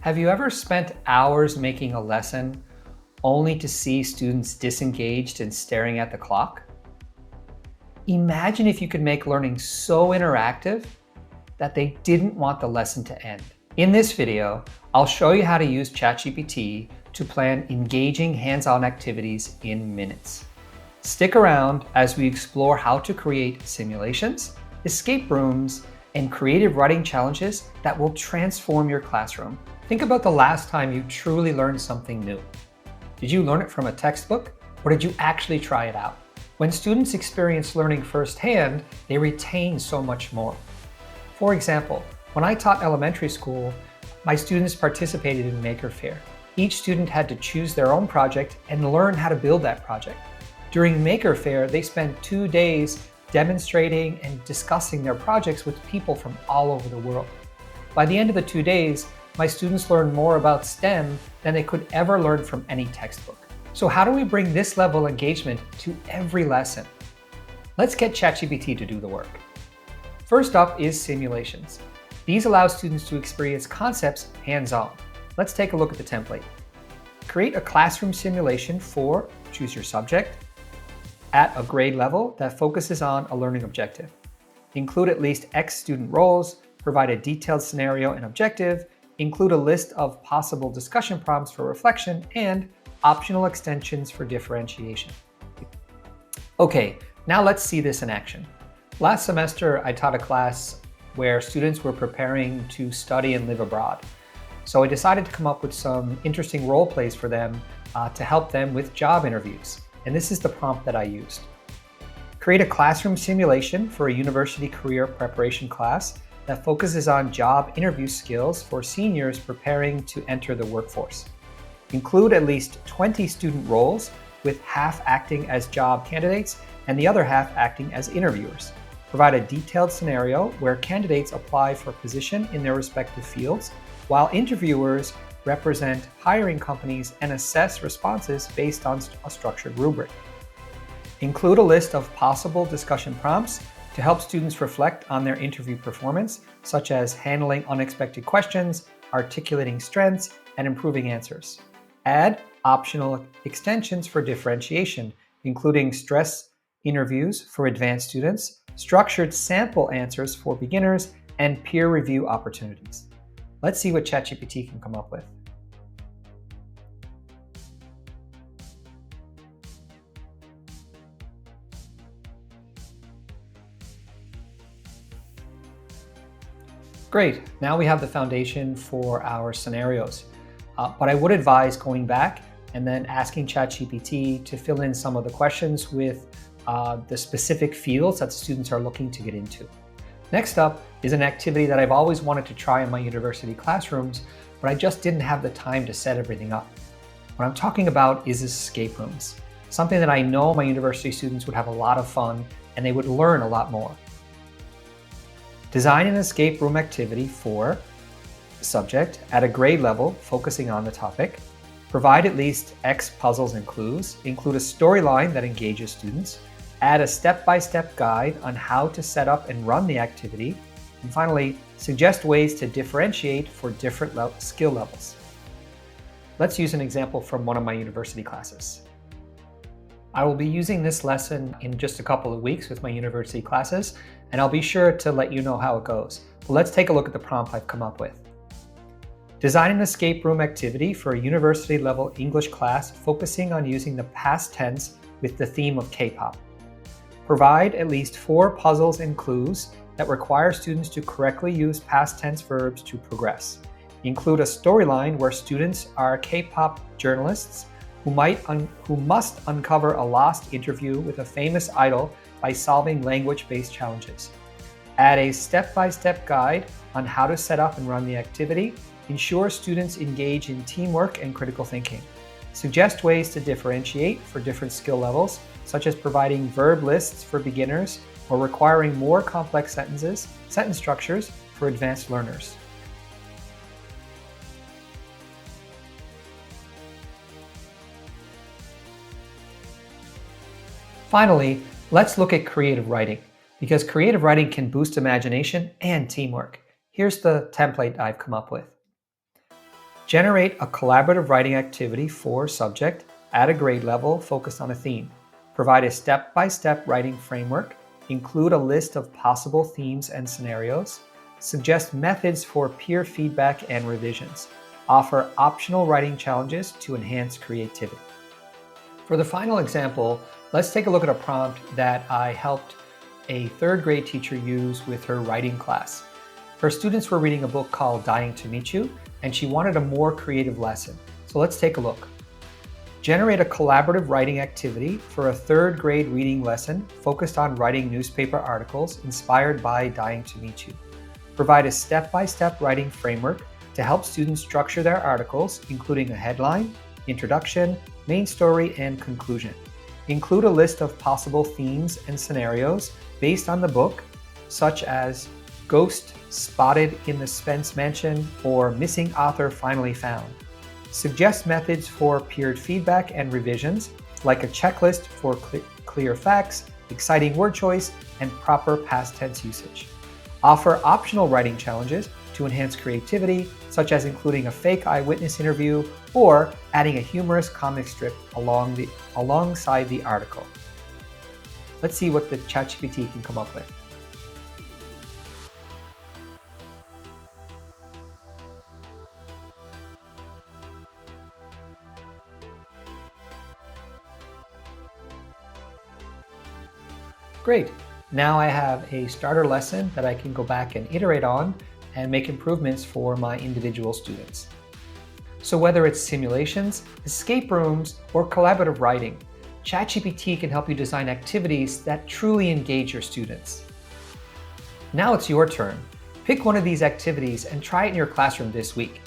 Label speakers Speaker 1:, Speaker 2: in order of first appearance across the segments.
Speaker 1: Have you ever spent hours making a lesson only to see students disengaged and staring at the clock? Imagine if you could make learning so interactive that they didn't want the lesson to end. In this video, I'll show you how to use ChatGPT to plan engaging hands-on activities in minutes. Stick around as we explore how to create simulations, escape rooms, and creative writing challenges that will transform your classroom. Think about the last time you truly learned something new. Did you learn it from a textbook, or did you actually try it out? When students experience learning firsthand, they retain so much more. For example, when I taught elementary school, my students participated in Maker Faire. Each student had to choose their own project and learn how to build that project. During Maker Faire, they spent 2 days demonstrating and discussing their projects with people from all over the world. By the end of the 2 days, my students learned more about STEM than they could ever learn from any textbook. So how do we bring this level of engagement to every lesson? Let's get ChatGPT to do the work. First up is simulations. These allow students to experience concepts hands-on. Let's take a look at the template. Create a classroom simulation for, choose your subject, at a grade level that focuses on a learning objective. Include at least X student roles, provide a detailed scenario and objective, include a list of possible discussion prompts for reflection, and optional extensions for differentiation. Okay, now let's see this in action. Last semester, I taught a class where students were preparing to study and live abroad. So I decided to come up with some interesting role plays for them to help them with job interviews. And this is the prompt that I used. Create a classroom simulation for a university career preparation class that focuses on job interview skills for seniors preparing to enter the workforce. Include at least 20 student roles, with half acting as job candidates and the other half acting as interviewers. Provide a detailed scenario where candidates apply for a position in their respective fields, while interviewers represent hiring companies and assess responses based on a structured rubric. Include a list of possible discussion prompts to help students reflect on their interview performance, such as handling unexpected questions, articulating strengths, and improving answers. Add optional extensions for differentiation, including stress interviews for advanced students, structured sample answers for beginners, and peer review opportunities. Let's see what ChatGPT can come up with. Great, now we have the foundation for our scenarios. But I would advise going back and then asking ChatGPT to fill in some of the questions with the specific fields that students are looking to get into. Next up is an activity that I've always wanted to try in my university classrooms, but I just didn't have the time to set everything up. What I'm talking about is escape rooms, something that I know my university students would have a lot of fun and they would learn a lot more. Design an escape room activity for subject at a grade level focusing on the topic. Provide at least X puzzles and clues. Include a storyline that engages students. Add a step-by-step guide on how to set up and run the activity. And finally, suggest ways to differentiate for different skill levels. Let's use an example from one of my university classes. I will be using this lesson in just a couple of weeks with my university classes, and I'll be sure to let you know how it goes. But let's take a look at the prompt I've come up with. Design an escape room activity for a university-level English class focusing on using the past tense with the theme of K-pop. Provide at least 4 puzzles and clues that require students to correctly use past tense verbs to progress. Include a storyline where students are K-pop journalists who must uncover a lost interview with a famous idol by solving language-based challenges. Add a step-by-step guide on how to set up and run the activity. Ensure students engage in teamwork and critical thinking. Suggest ways to differentiate for different skill levels, such as providing verb lists for beginners or requiring more complex sentence structures for advanced learners. Finally, let's look at creative writing, because creative writing can boost imagination and teamwork. Here's the template I've come up with. Generate a collaborative writing activity for subject at a grade level focused on a theme. Provide a step-by-step writing framework. Include a list of possible themes and scenarios. Suggest methods for peer feedback and revisions. Offer optional writing challenges to enhance creativity. For the final example, let's take a look at a prompt that I helped a third grade teacher use with her writing class. Her students were reading a book called Dying to Meet You, and she wanted a more creative lesson. So let's take a look. Generate a collaborative writing activity for a third grade reading lesson focused on writing newspaper articles inspired by Dying to Meet You. Provide a step-by-step writing framework to help students structure their articles, including a headline, introduction, main story, and conclusion. Include a list of possible themes and scenarios based on the book, such as ghost spotted in the Spence mansion or missing author finally found. Suggest methods for peered feedback and revisions, like a checklist for clear facts, exciting word choice, and proper past tense usage. Offer optional writing challenges to enhance creativity, such as including a fake eyewitness interview or adding a humorous comic strip alongside the article. Let's see what the ChatGPT can come up with. Great. Now I have a starter lesson that I can go back and iterate on and make improvements for my individual students. So whether it's simulations, escape rooms, or collaborative writing, ChatGPT can help you design activities that truly engage your students. Now it's your turn. Pick one of these activities and try it in your classroom this week.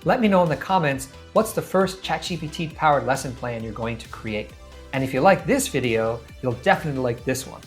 Speaker 1: Let me know in the comments what's the first ChatGPT-powered lesson plan you're going to create. And if you like this video, you'll definitely like this one.